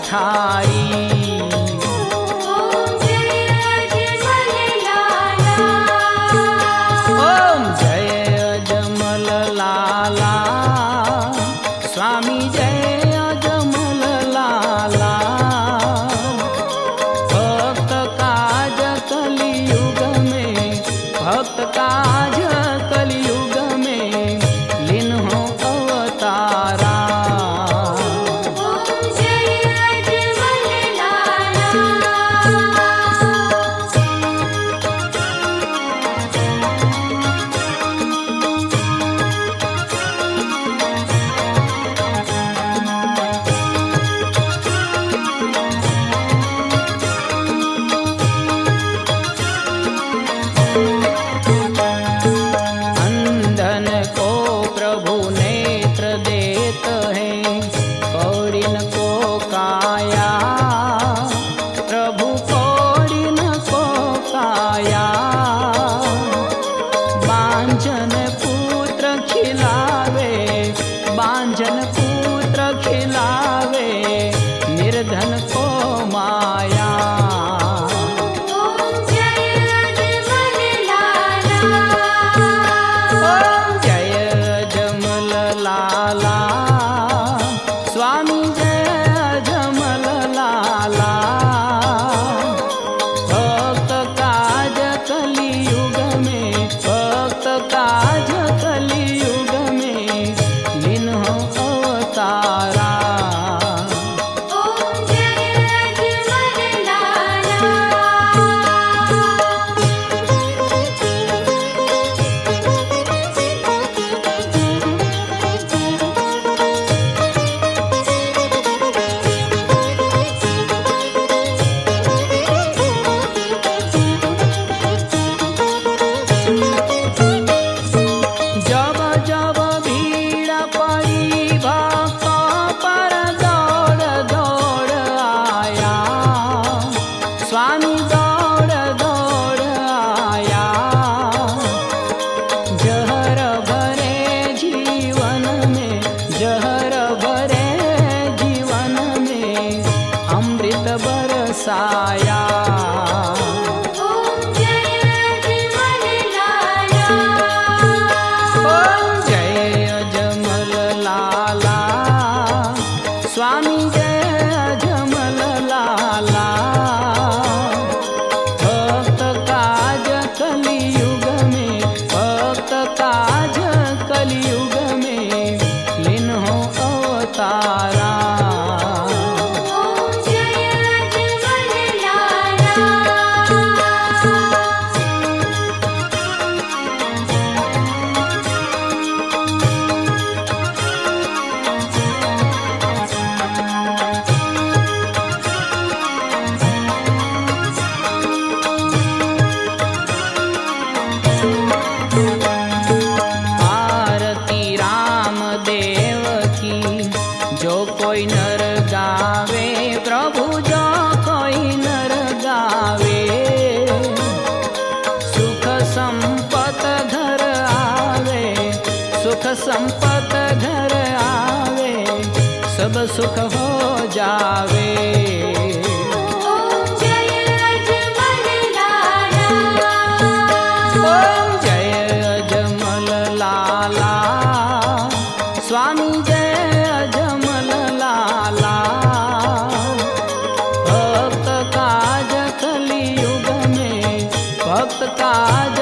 पठारी। ओम जय अजमल लाला स्वामी जय अजमल लाला। भक्त काज कलियुग में, भक्त काज कलियुग में लीन हो अवतारा। अंधन को प्रभु नेत्र देत है, कौड़िन को काया। प्रभु कौड़िन को काया। बांझन पुत्र खिलावे, बांझन पुत्र खिलावे, निर्धन को माया। लाला स्वामी जय अजमल लाला। भक्त काज कलियुग में, भक्त काज कलियुग में लीन हो अवतारा। जब जब भीड़ पड़ी भक्तों पर दौड़ दौड़ आया। स्वामी दौड़ दौड़ आया। जहर भरे जीवन में, जहर भरे जीवन में अमृत बरसाया। स्वामी जय अजमल लाला। भक्त काज कलियुग में, भक्त काज कलियुग में लीन हो अवतारा। आरती राम देव की जो कोई नर गावे, प्रभु जो कोई नर गावे। सुख संपत घर आवे, सुख संपत घर आवे, सब सुख हो जावे। लाला स्वामी जय अजमल लाला। भक्त काज कलियुग में, भक्त काज